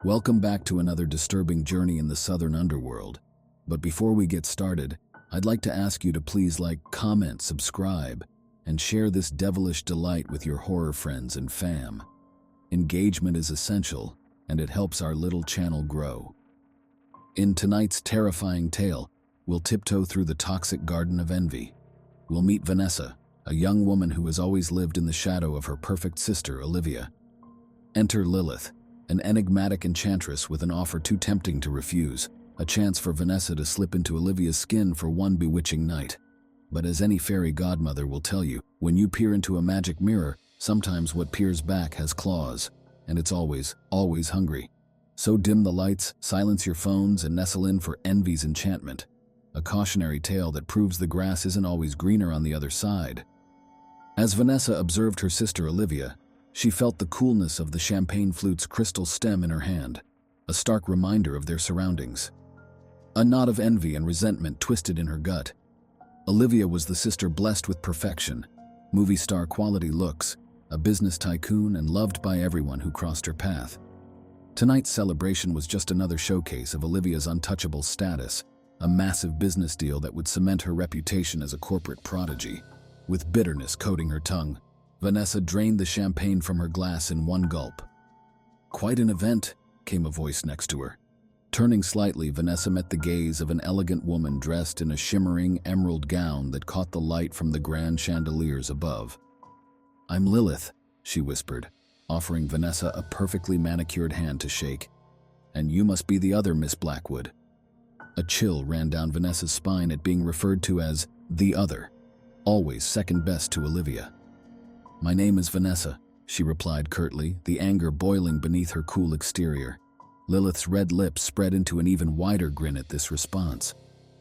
Welcome back to another disturbing journey in the southern underworld. But before we get started, I'd like to ask you to please like, comment, subscribe, and share this devilish delight with your horror friends and fam. Engagement is essential, and it helps our little channel grow. In tonight's terrifying tale, we'll tiptoe through the toxic garden of envy. We'll meet Vanessa, a young woman who has always lived in the shadow of her perfect sister, Olivia. Enter Lilith, an enigmatic enchantress with an offer too tempting to refuse, a chance for Vanessa to slip into Olivia's skin for one bewitching night. But as any fairy godmother will tell you, when you peer into a magic mirror, sometimes what peers back has claws, and it's always hungry. So dim the lights, silence your phones, and nestle in for envy's enchantment. A cautionary tale that proves the grass isn't always greener on the other side. As Vanessa observed her sister Olivia, she felt the coolness of the champagne flute's crystal stem in her hand, a stark reminder of their surroundings. A knot of envy and resentment twisted in her gut. Olivia was the sister blessed with perfection, movie star quality looks, a business tycoon, and loved by everyone who crossed her path. Tonight's celebration was just another showcase of Olivia's untouchable status, a massive business deal that would cement her reputation as a corporate prodigy. With bitterness coating her tongue, Vanessa drained the champagne from her glass in one gulp. "Quite an event," came a voice next to her. Turning slightly, Vanessa met the gaze of an elegant woman dressed in a shimmering emerald gown that caught the light from the grand chandeliers above. "I'm Lilith," she whispered, offering Vanessa a perfectly manicured hand to shake. "And you must be the other Miss Blackwood." A chill ran down Vanessa's spine at being referred to as the other, always second best to Olivia. "My name is Vanessa," she replied curtly, the anger boiling beneath her cool exterior. Lilith's red lips spread into an even wider grin at this response.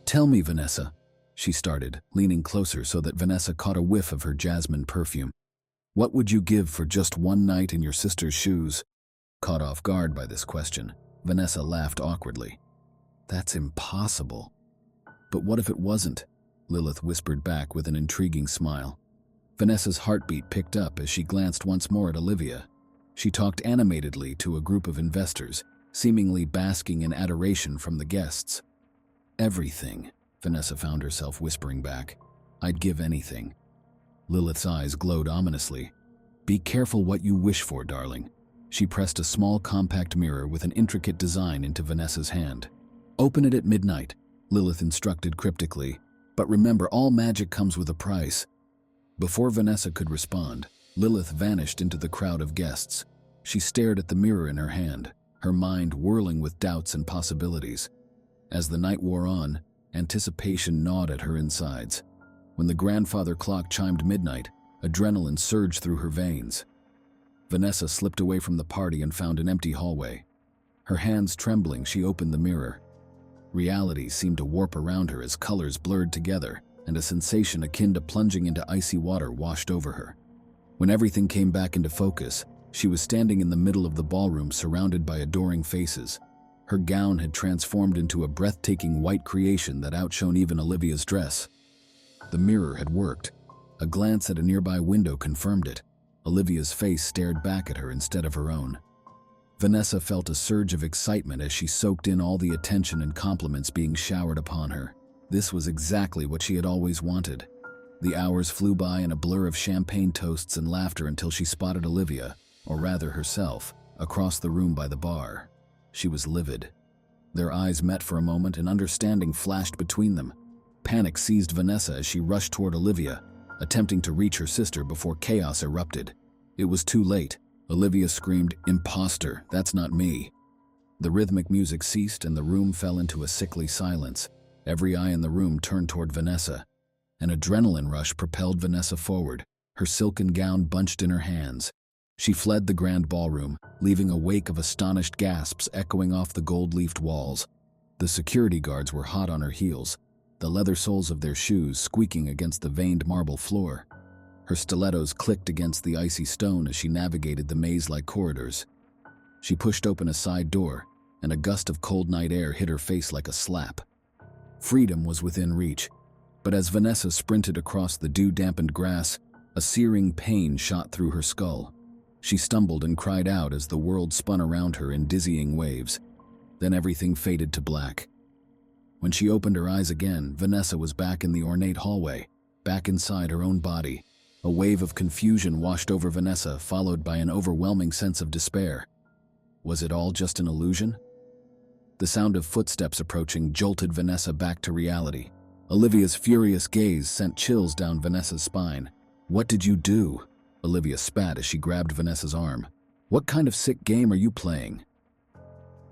"Tell me, Vanessa," she started, leaning closer so that Vanessa caught a whiff of her jasmine perfume. "What would you give for just one night in your sister's shoes?" Caught off guard by this question, Vanessa laughed awkwardly. "That's impossible." "But what if it wasn't?" Lilith whispered back with an intriguing smile. Vanessa's heartbeat picked up as she glanced once more at Olivia. She talked animatedly to a group of investors, seemingly basking in adoration from the guests. "Everything," Vanessa found herself whispering back. "I'd give anything." Lilith's eyes glowed ominously. "Be careful what you wish for, darling." She pressed a small compact mirror with an intricate design into Vanessa's hand. "Open it at midnight," Lilith instructed cryptically. "But remember, all magic comes with a price." Before Vanessa could respond, Lilith vanished into the crowd of guests. She stared at the mirror in her hand, her mind whirling with doubts and possibilities. As the night wore on, anticipation gnawed at her insides. When the grandfather clock chimed midnight, adrenaline surged through her veins. Vanessa slipped away from the party and found an empty hallway. Her hands trembling, she opened the mirror. Reality seemed to warp around her as colors blurred together, and a sensation akin to plunging into icy water washed over her. When everything came back into focus, she was standing in the middle of the ballroom surrounded by adoring faces. Her gown had transformed into a breathtaking white creation that outshone even Olivia's dress. The mirror had worked. A glance at a nearby window confirmed it. Olivia's face stared back at her instead of her own. Vanessa felt a surge of excitement as she soaked in all the attention and compliments being showered upon her. This was exactly what she had always wanted. The hours flew by in a blur of champagne toasts and laughter until she spotted Olivia, or rather herself, across the room by the bar. She was livid. Their eyes met for a moment and understanding flashed between them. Panic seized Vanessa as she rushed toward Olivia, attempting to reach her sister before chaos erupted. It was too late. Olivia screamed, "Imposter, that's not me." The rhythmic music ceased and the room fell into a sickly silence. Every eye in the room turned toward Vanessa. An adrenaline rush propelled Vanessa forward, her silken gown bunched in her hands. She fled the grand ballroom, leaving a wake of astonished gasps echoing off the gold-leafed walls. The security guards were hot on her heels, the leather soles of their shoes squeaking against the veined marble floor. Her stilettos clicked against the icy stone as she navigated the maze-like corridors. She pushed open a side door, and a gust of cold night air hit her face like a slap. Freedom was within reach, but as Vanessa sprinted across the dew-dampened grass, a searing pain shot through her skull. She stumbled and cried out as the world spun around her in dizzying waves. Then everything faded to black. When she opened her eyes again, Vanessa was back in the ornate hallway, back inside her own body. A wave of confusion washed over Vanessa, followed by an overwhelming sense of despair. Was it all just an illusion? The sound of footsteps approaching jolted Vanessa back to reality. Olivia's furious gaze sent chills down Vanessa's spine. "What did you do?" Olivia spat as she grabbed Vanessa's arm. "What kind of sick game are you playing?"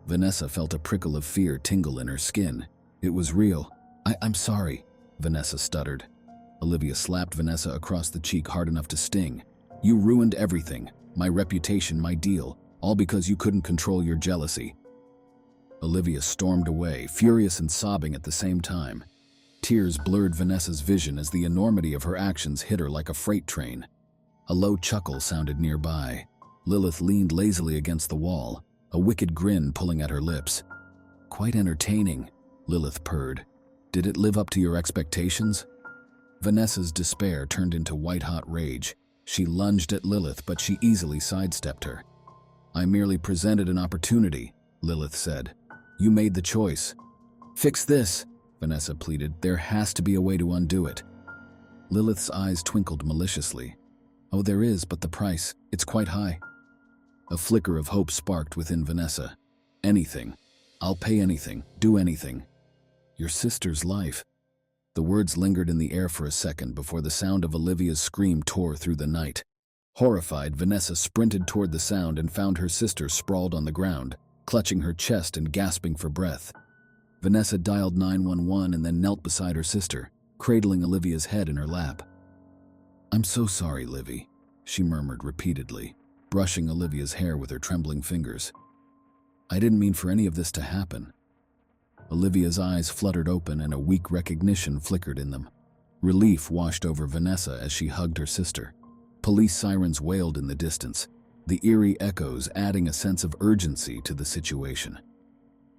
Vanessa felt a prickle of fear tingle in her skin. It was real. I'm sorry," Vanessa stuttered. Olivia slapped Vanessa across the cheek hard enough to sting. "You ruined everything. My reputation, my deal. All because you couldn't control your jealousy." Olivia stormed away, furious and sobbing at the same time. Tears blurred Vanessa's vision as the enormity of her actions hit her like a freight train. A low chuckle sounded nearby. Lilith leaned lazily against the wall, a wicked grin pulling at her lips. "Quite entertaining," Lilith purred. "Did it live up to your expectations?" Vanessa's despair turned into white-hot rage. She lunged at Lilith, but she easily sidestepped her. "I merely presented an opportunity," Lilith said. "You made the choice." "Fix this," Vanessa pleaded. "There has to be a way to undo it." Lilith's eyes twinkled maliciously. "Oh, there is, but the price, it's quite high." A flicker of hope sparked within Vanessa. "Anything. I'll pay anything, do anything." "Your sister's life." The words lingered in the air for a second before the sound of Olivia's scream tore through the night. Horrified, Vanessa sprinted toward the sound and found her sister sprawled on the ground, clutching her chest and gasping for breath. Vanessa dialed 911 and then knelt beside her sister, cradling Olivia's head in her lap. "I'm so sorry, Livy," she murmured repeatedly, brushing Olivia's hair with her trembling fingers. "I didn't mean for any of this to happen." Olivia's eyes fluttered open and a weak recognition flickered in them. Relief washed over Vanessa as she hugged her sister. Police sirens wailed in the distance, the eerie echoes adding a sense of urgency to the situation.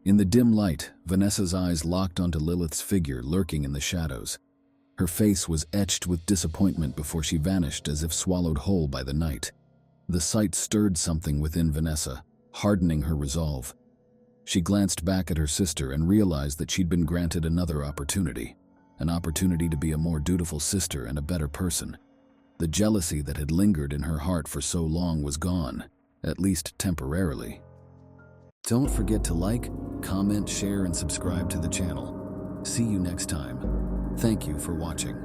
In the dim light, Vanessa's eyes locked onto Lilith's figure lurking in the shadows. Her face was etched with disappointment before she vanished as if swallowed whole by the night. The sight stirred something within Vanessa, hardening her resolve. She glanced back at her sister and realized that she'd been granted another opportunity, an opportunity to be a more dutiful sister and a better person. The jealousy that had lingered in her heart for so long was gone, at least temporarily. Don't forget to like, comment, share, and subscribe to the channel. See you next time. Thank you for watching.